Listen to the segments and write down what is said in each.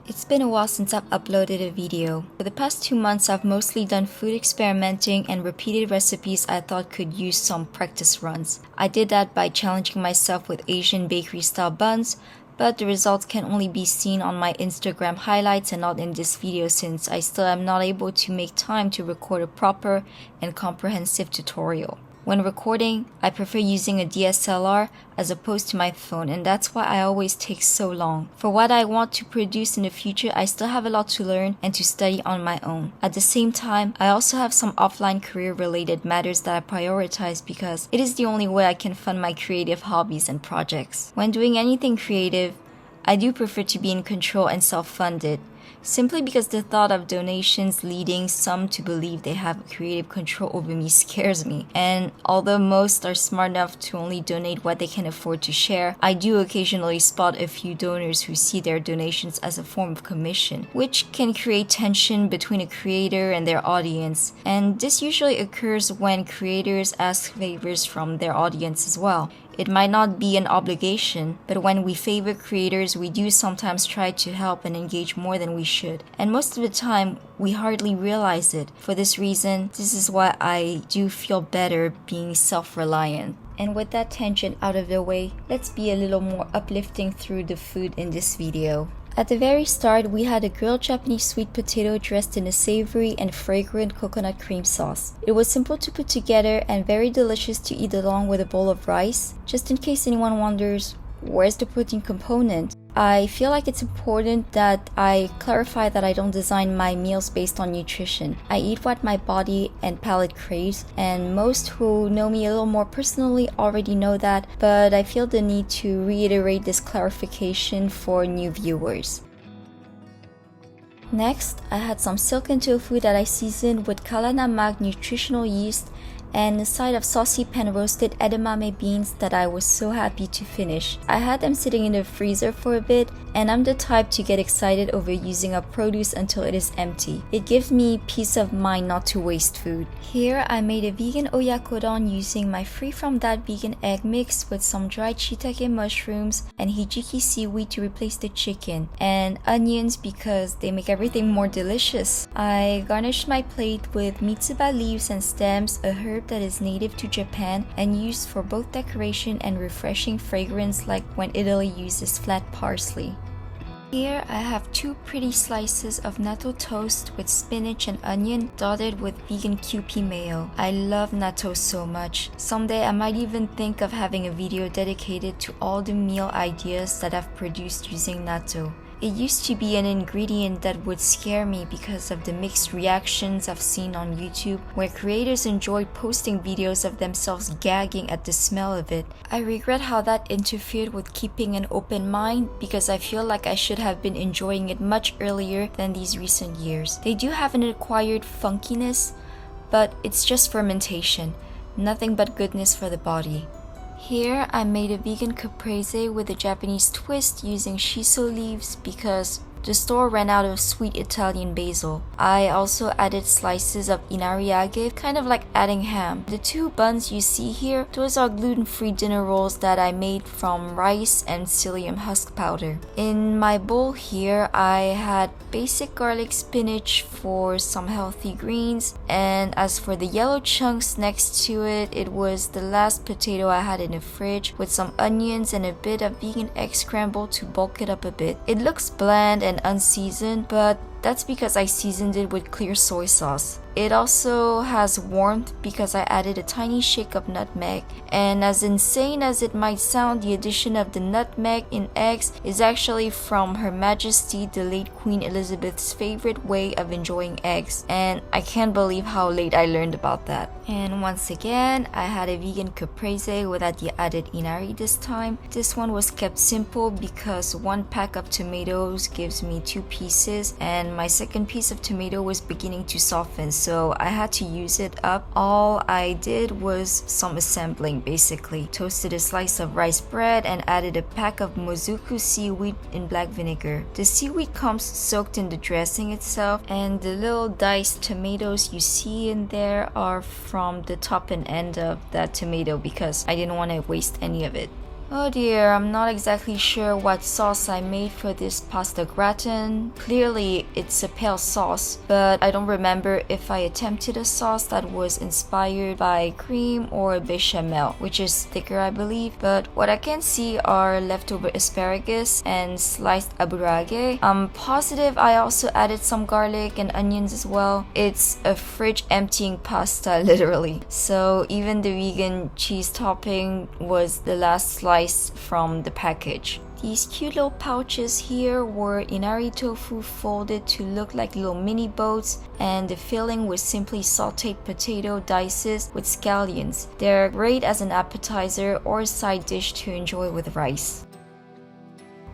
It's been a while since I've uploaded a video. For the past 2 months, I've mostly done food experimenting and repeated recipes I thought could use some practice runs. I did that by challenging myself with Asian bakery style buns, but the results can only be seen on my Instagram highlights and not in this video since I still am not able to make time to record a proper and comprehensive tutorial. When recording, I prefer using a DSLR as opposed to my phone, and that's why I always take so long. For what I want to produce in the future, I still have a lot to learn and to study on my own. At the same time, I also have some offline career-related matters that I prioritize because it is the only way I can fund my creative hobbies and projects. When doing anything creative, I do prefer to be in control and self-funded, simply because the thought of donations leading some to believe they have creative control over me scares me. And although most are smart enough to only donate what they can afford to share, I do occasionally spot a few donors who see their donations as a form of commission, which can create tension between a creator and their audience. And this usually occurs when creators ask favors from their audience as well. It might not be an obligation, but when we favor creators, we do sometimes try to help and engage more than we should. And most of the time, we hardly realize it. For this reason, this is why I do feel better being self-reliant. And with that tangent out of the way, let's be a little more uplifting through the food in this video. At the very start, we had a grilled Japanese sweet potato dressed in a savory and fragrant coconut cream sauce. It was simple to put together and very delicious to eat along with a bowl of rice. Just in case anyone wonders, where's the protein component? I feel like it's important that I clarify that I don't design my meals based on nutrition. I eat what my body and palate craves, and most who know me a little more personally already know that, but I feel the need to reiterate this clarification for new viewers. Next, I had some silken tofu that I seasoned with kalana nutritional yeast and a side of saucy pan-roasted edamame beans that I was so happy to finish. I had them sitting in the freezer for a bit, and I'm the type to get excited over using up produce until it is empty. It gives me peace of mind not to waste food. Here, I made a vegan oyakodon using my Free From That vegan egg mix with some dried shiitake mushrooms and hijiki seaweed to replace the chicken, and onions because they make everything more delicious. I garnished my plate with mitsuba leaves and stems, a herb that is native to Japan and used for both decoration and refreshing fragrance, like when Italy uses flat parsley. Here I have 2 pretty slices of natto toast with spinach and onion dotted with vegan Kewpie mayo. I love natto so much. Someday I might even think of having a video dedicated to all the meal ideas that I've produced using natto. It used to be an ingredient that would scare me because of the mixed reactions I've seen on YouTube, where creators enjoyed posting videos of themselves gagging at the smell of it. I regret how that interfered with keeping an open mind because I feel like I should have been enjoying it much earlier than these recent years. They do have an acquired funkiness, but it's just fermentation, nothing but goodness for the body. Here, I made a vegan caprese with a Japanese twist using shiso leaves because the store ran out of sweet Italian basil. I also added slices of inariage, kind of like adding ham. The 2 buns you see here, those are gluten-free dinner rolls that I made from rice and psyllium husk powder. In my bowl here, I had basic garlic spinach for some healthy greens, and as for the yellow chunks next to it, it was the last potato I had in the fridge with some onions and a bit of vegan egg scramble to bulk it up a bit. It looks bland and unseasoned, but that's because I seasoned it with clear soy sauce. It also has warmth because I added a tiny shake of nutmeg, and as insane as it might sound, the addition of the nutmeg in eggs is actually from Her Majesty the late Queen Elizabeth's favorite way of enjoying eggs, and I can't believe how late I learned about that. And once again, I had a vegan caprese without the added inari this time. This one was kept simple because 1 pack of tomatoes gives me 2 pieces, and my second piece of tomato was beginning to soften, so I had to use it up. All I did was some assembling basically. Toasted a slice of rice bread and added a pack of mozuku seaweed in black vinegar. The seaweed comes soaked in the dressing itself, and the little diced tomatoes you see in there are from the top and end of that tomato because I didn't want to waste any of it. Oh dear, I'm not exactly sure what sauce I made for this pasta gratin. Clearly, it's a pale sauce, but I don't remember if I attempted a sauce that was inspired by cream or bechamel, which is thicker, I believe. But what I can see are leftover asparagus and sliced aburage. I'm positive I also added some garlic and onions as well. It's a fridge emptying pasta, literally. So even the vegan cheese topping was the last slice from the package. These cute little pouches here were inari tofu folded to look like little mini boats, and the filling was simply sauteed potato dices with scallions. They're great as an appetizer or a side dish to enjoy with rice.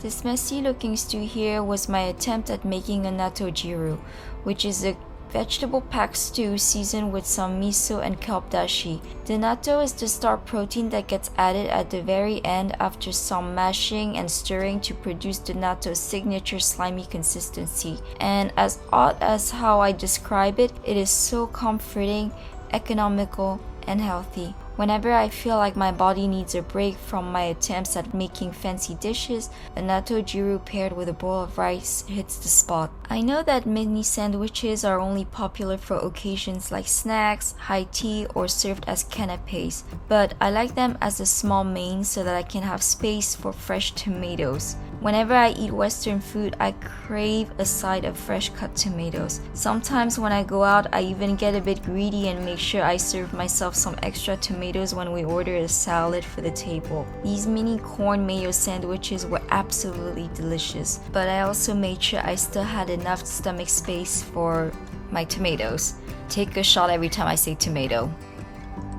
This messy looking stew here was my attempt at making a natto jiru, which is a vegetable packed stew seasoned with some miso and kelp dashi. The natto is the star protein that gets added at the very end after some mashing and stirring to produce the natto's signature slimy consistency. And as odd as how I describe it, it is so comforting, economical, and healthy. Whenever I feel like my body needs a break from my attempts at making fancy dishes, a natto jiru paired with a bowl of rice hits the spot. I know that mini sandwiches are only popular for occasions like snacks, high tea, or served as canapes, but I like them as a small main so that I can have space for fresh tomatoes. Whenever I eat Western food, I crave a side of fresh cut tomatoes. Sometimes when I go out, I even get a bit greedy and make sure I serve myself some extra tomatoes when we order a salad for the table. These mini corn mayo sandwiches were absolutely delicious, but I also made sure I still had enough stomach space for my tomatoes. Take a shot every time I say tomato.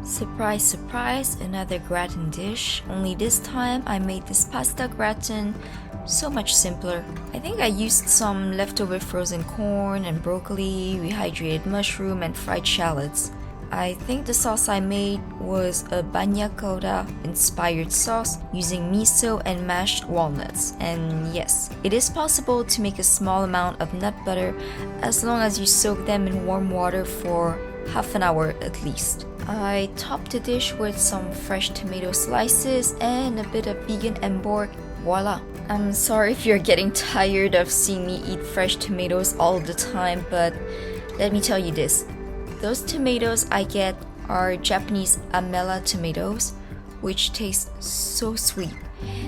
Surprise, surprise, another gratin dish, only this time I made this pasta gratin so much simpler. I think I used some leftover frozen corn and broccoli, rehydrated mushroom, and fried shallots. I think the sauce I made was a banya koda inspired sauce using miso and mashed walnuts. And yes, it is possible to make a small amount of nut butter as long as you soak them in warm water for half an hour at least. I topped the dish with some fresh tomato slices and a bit of vegan embort. Voila! I'm sorry if you're getting tired of seeing me eat fresh tomatoes all the time, but let me tell you this. Those tomatoes I get are Japanese amela tomatoes, which taste so sweet.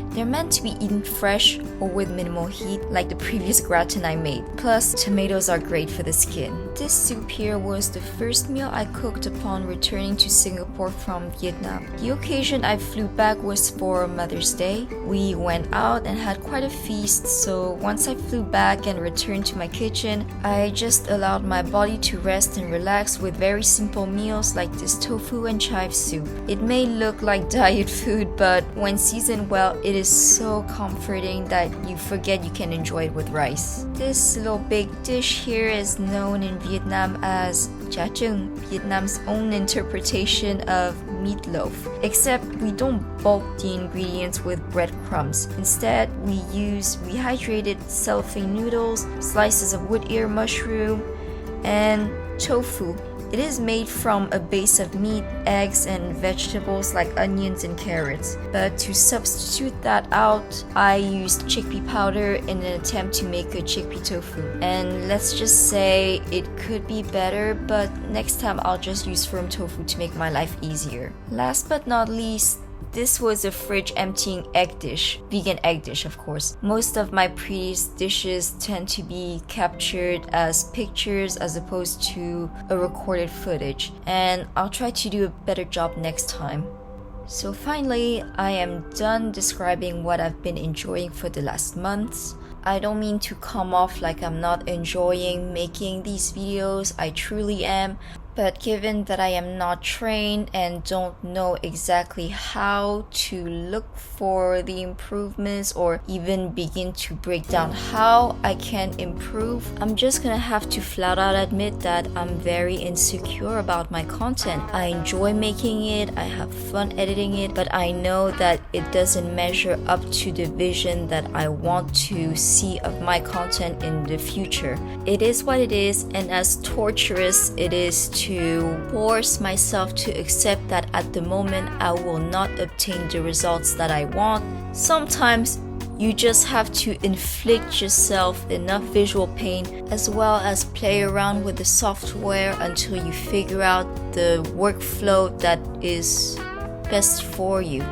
They're meant to be eaten fresh or with minimal heat like the previous gratin I made. Plus, tomatoes are great for the skin. This soup here was the first meal I cooked upon returning to Singapore from Vietnam. The occasion I flew back was for Mother's Day. We went out and had quite a feast, so once I flew back and returned to my kitchen, I just allowed my body to rest and relax with very simple meals like this tofu and chive soup. It may look like diet food, but when seasoned well, it is so comforting that you forget you can enjoy it with rice. This little big dish here is known in Vietnam as cha chung, Vietnam's own interpretation of meatloaf. Except we don't bulk the ingredients with breadcrumbs. Instead, we use rehydrated cellophane noodles, slices of wood ear mushroom, and tofu. It is made from a base of meat, eggs, and vegetables like onions and carrots. But to substitute that out, I used chickpea powder in an attempt to make a chickpea tofu. And let's just say it could be better, but next time I'll just use firm tofu to make my life easier. Last but not least, this was a fridge emptying egg dish, vegan egg dish of course. Most of my previous dishes tend to be captured as pictures as opposed to a recorded footage, and I'll try to do a better job next time. So finally, I am done describing what I've been enjoying for the last months. I don't mean to come off like I'm not enjoying making these videos, I truly am. But given that I am not trained and don't know exactly how to look for the improvements or even begin to break down how I can improve, I'm just gonna have to flat out admit that I'm very insecure about my content. I enjoy making it, I have fun editing it, but I know that it doesn't measure up to the vision that I want to see of my content in the future. It is what it is, and as torturous it is to to force myself to accept that at the moment I will not obtain the results that I want. Sometimes you just have to inflict yourself enough visual pain as well as play around with the software until you figure out the workflow that is best for you.